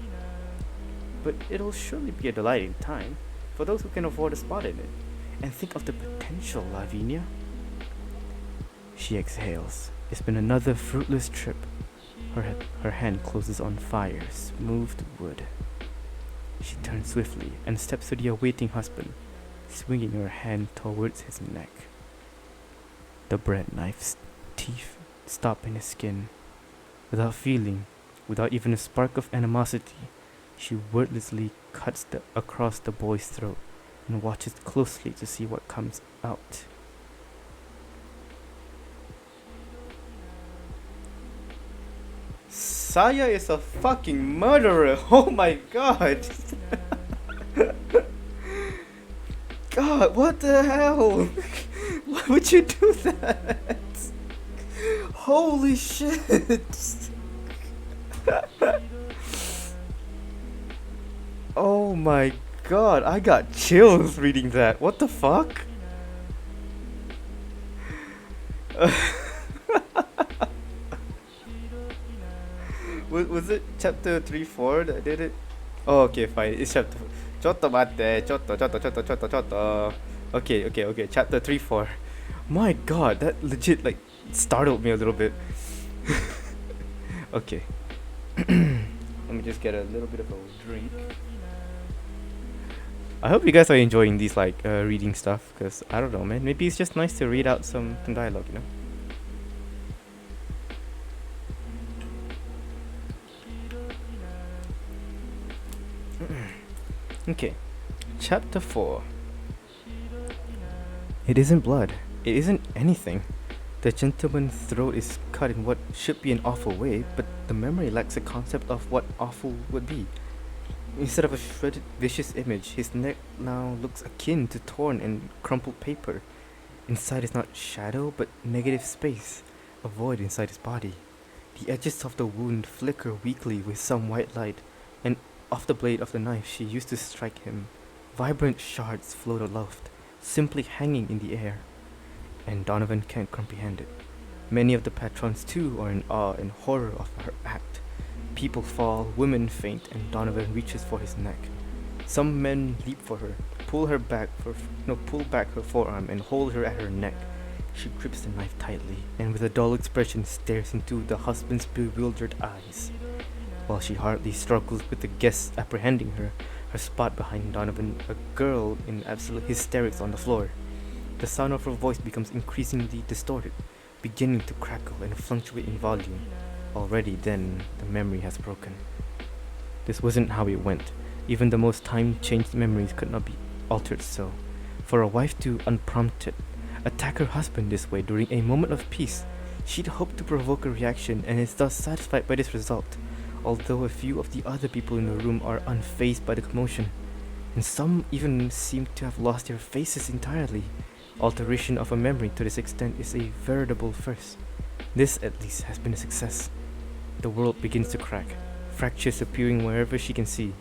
But it'll surely be a delighting time for those who can afford a spot in it. And think of the potential, Lavinia. She exhales. It's been another fruitless trip. Her hand closes on fire, smoothed wood. She turns swiftly and steps to the awaiting husband, swinging her hand towards his neck. The bread knife's teeth stop in his skin. Without feeling, without even a spark of animosity, she wordlessly cuts across the boy's throat and watches closely to see what comes out. Saya is a fucking murderer. Oh my god. God, what the hell? Why would you do that? Holy shit. Oh my god, I got chills reading that. What the fuck? Was it chapter 3-4 that did it? Oh, okay, fine. It's chapter... ちょっと待って、ちょっと。Okay, chapter 3-4. My god, that legit, like, startled me a little bit. Okay. Let me just get a little bit of a drink. I hope you guys are enjoying these, like, reading stuff, because, I don't know, man. Maybe it's just nice to read out some dialogue, you know? Okay, chapter 4. It isn't blood. It isn't anything. The gentleman's throat is cut in what should be an awful way, but the memory lacks a concept of what awful would be. Instead of a shredded, vicious image, his neck now looks akin to torn and crumpled paper. Inside is not shadow, but negative space, a void inside his body. The edges of the wound flicker weakly with some white light, and off the blade of the knife she used to strike him, vibrant shards float aloft, simply hanging in the air. And Donovan can't comprehend it. Many of the patrons too are in awe and horror of her act. People fall, women faint, and Donovan reaches for his neck. Some men leap for her, pull back her forearm and hold her at her neck. She grips the knife tightly, and with a dull expression stares into the husband's bewildered eyes. While she hardly struggles with the guests apprehending her, her spot behind Donovan, a girl in absolute hysterics on the floor. The sound of her voice becomes increasingly distorted, beginning to crackle and fluctuate in volume. Already then, the memory has broken. This wasn't how it went. Even the most time-changed memories could not be altered so. For a wife to, unprompted, attack her husband this way during a moment of peace, she'd hoped to provoke a reaction and is thus satisfied by this result. Although a few of the other people in the room are unfazed by the commotion, and some even seem to have lost their faces entirely. Alteration of a memory to this extent is a veritable first. This, at least, has been a success. The world begins to crack, fractures appearing wherever she can see.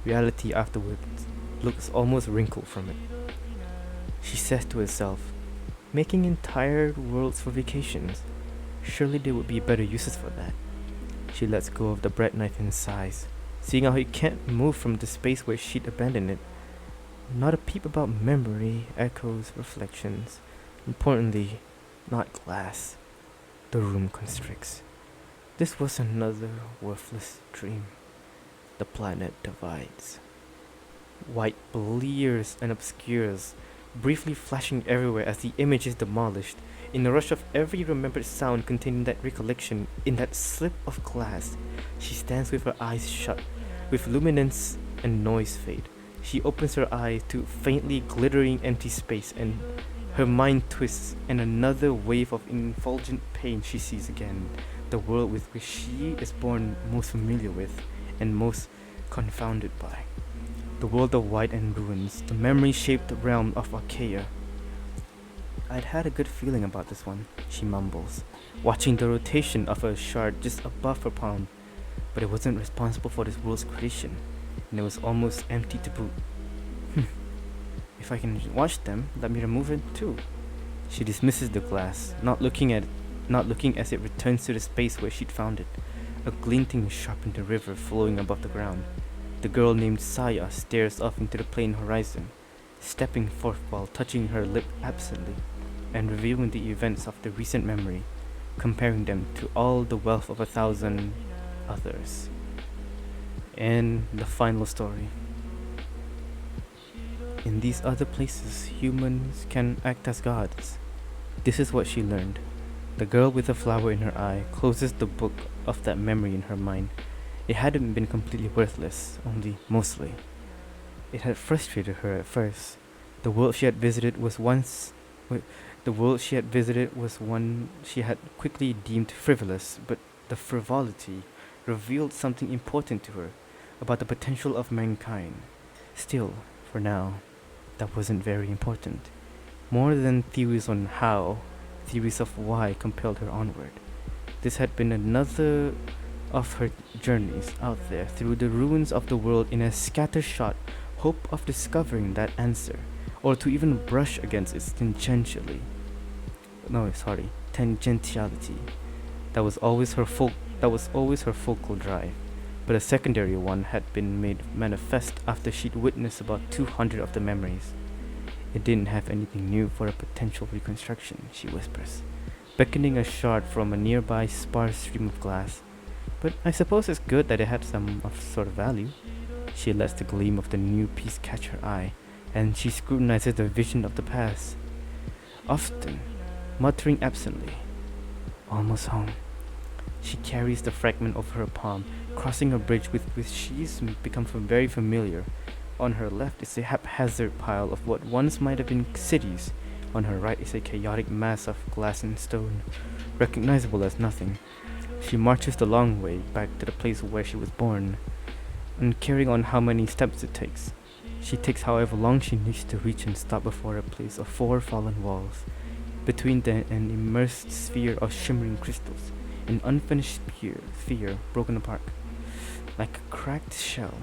Reality afterwards looks almost wrinkled from it. She says to herself, making entire worlds for vacations. Surely there would be better uses for that. She lets go of the bread knife and sighs, seeing how he can't move from the space where she'd abandoned it. Not a peep about memory, echoes, reflections. Importantly, not glass. The room constricts. This was another worthless dream. The planet divides. White blears and obscures, briefly flashing everywhere as the image is demolished. In the rush of every remembered sound containing that recollection, in that slip of glass, she stands with her eyes shut, with luminance and noise fade. She opens her eyes to faintly glittering empty space, and her mind twists, and another wave of effulgent pain she sees again, the world with which she is born most familiar with, and most confounded by. The world of white and ruins, the memory-shaped realm of Arcaea. I'd had a good feeling about this one, she mumbles, watching the rotation of a shard just above her palm, but it wasn't responsible for this world's creation, and it was almost empty to boot. If I can watch them, let me remove it too. She dismisses the glass, not looking as it returns to the space where she'd found it, a glinting sharpened river flowing above the ground. The girl named Saya stares off into the plain horizon, stepping forth while touching her lip absently, and reviewing the events of the recent memory, comparing them to all the wealth of 1,000 others. And the final story. In these other places, humans can act as gods. This is what she learned. The girl with the flower in her eye closes the book of that memory in her mind. It hadn't been completely worthless, only mostly. It had frustrated her at first. The world she had visited was once wi- the world she had visited was one she had quickly deemed frivolous, but the frivolity revealed something important to her about the potential of mankind. Still, for now, that wasn't very important. More than theories on how, theories of why compelled her onward. This had been another of her journeys out there through the ruins of the world in a scattershot hope of discovering that answer, or to even brush against its tangentiality. That was always her focal drive. But a secondary one had been made manifest after she'd witnessed about 200 of the memories. It didn't have anything new for a potential reconstruction, she whispers, beckoning a shard from a nearby sparse stream of glass. But I suppose it's good that it had some of sort of value. She lets the gleam of the new piece catch her eye, and she scrutinizes the vision of the past, often muttering absently, "Almost home." She carries the fragment over her palm, crossing a bridge with which she's become very familiar. On her left is a haphazard pile of what once might have been cities. On her right is a chaotic mass of glass and stone, recognizable as nothing. She marches the long way back to the place where she was born, and carrying on how many steps it takes. She takes however long she needs to reach and stop before a place of 4 fallen walls. Between them an immersed sphere of shimmering crystals, an unfinished sphere broken apart, like a cracked shell.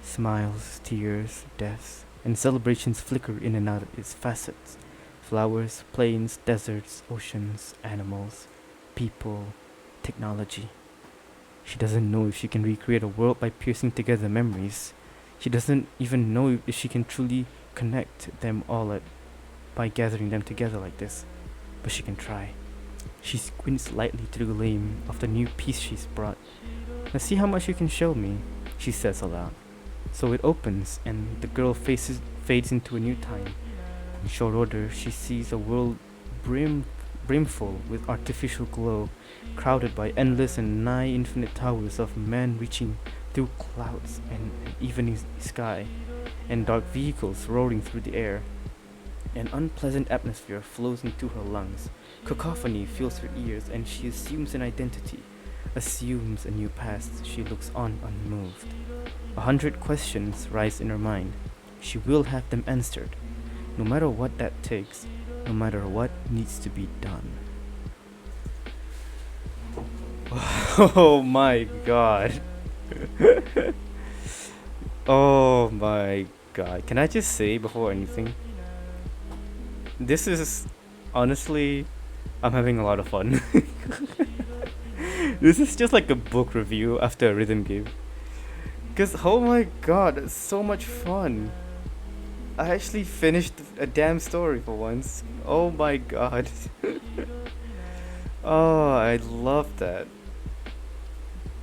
Smiles, tears, deaths, and celebrations flicker in and out of its facets. Flowers, plains, deserts, oceans, animals, people, technology. She doesn't know if she can recreate a world by piercing together memories. She doesn't even know if she can truly connect them all by gathering them together like this. But she can try. She squints lightly to the gleam of the new piece she's brought. "Let's see how much you can show me," she says aloud. So it opens, and the girl fades into a new time. In short order, she sees a world brimful with artificial glow, crowded by endless and nigh infinite towers of men reaching through clouds and an evening sky, and dark vehicles roaring through the air. An unpleasant atmosphere flows into her lungs. Cacophony fills her ears, and she assumes an identity, assumes a new past. She looks on unmoved. 100 questions rise in her mind. She will have them answered, no matter what that takes, no matter what needs to be done. Oh my god. Oh my god. Can I just say before anything? This is honestly, I'm having a lot of fun. This is just like a book review after a rhythm game. Because, oh my god, it's so much fun. I actually finished a damn story for once. Oh my god. Oh, I love that.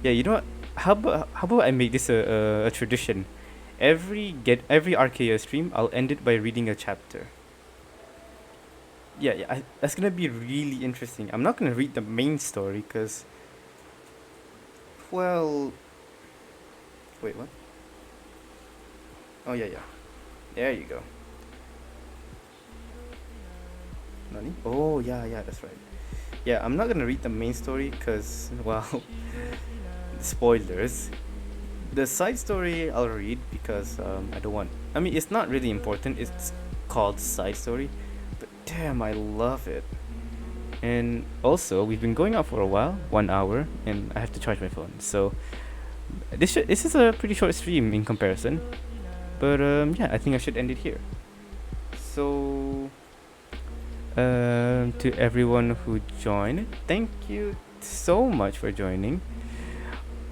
Yeah, you know what? How about I make this a tradition? Every Arcaea stream, I'll end it by reading a chapter. Yeah, that's gonna be really interesting. I'm not gonna read the main story because, well, wait, what? Oh yeah, yeah. There you go. Noni? Oh yeah, yeah, that's right. Yeah, I'm not gonna read the main story because, well, spoilers. The side story I'll read because I don't want. I mean, it's not really important. It's called side story, but damn, I love it. And also, we've been going out for a while, 1 hour, and I have to charge my phone. So this is a pretty short stream in comparison. But yeah, I think I should end it here. So to everyone who joined, thank you so much for joining.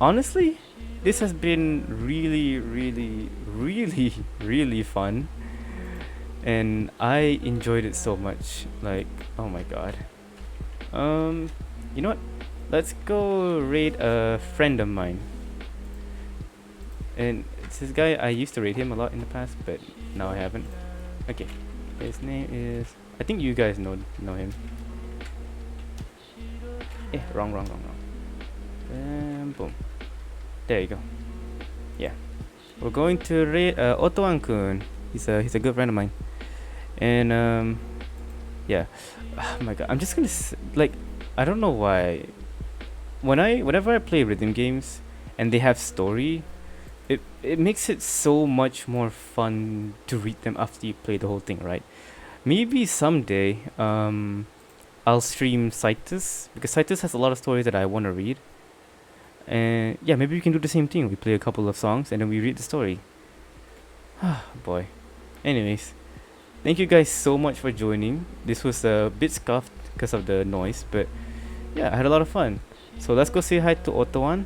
Honestly, this has been really, really, really, really fun, and I enjoyed it so much. Like, oh my god. Um, you know what? Let's go raid a friend of mine. And it's this guy. I used to rate him a lot in the past, but now I haven't. Okay, his name is. I think you guys know him. Wrong. And boom. There you go. Yeah, we're going to raid Otoan-kun. He's a good friend of mine. And yeah. Oh my god, I'm just gonna like, I don't know why. Whenever I play rhythm games and they have story, it makes it so much more fun to read them after you play the whole thing, right? Maybe someday I'll stream Citus because Citus has a lot of stories that I want to read. And yeah, maybe we can do the same thing. We play a couple of songs and then we read the story. Ah, boy. Anyways, thank you guys so much for joining. This was a bit scuffed because of the noise, but yeah, I had a lot of fun. So let's go say hi to Otawan.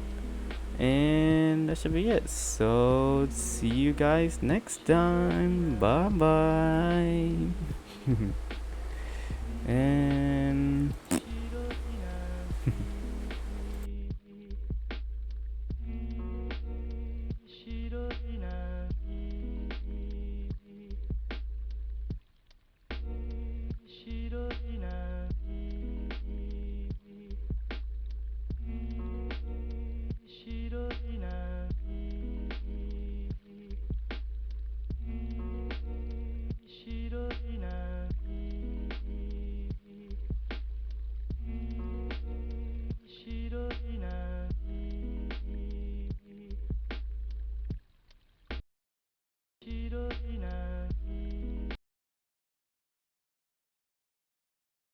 And that should be it. So see you guys next time. Bye bye. And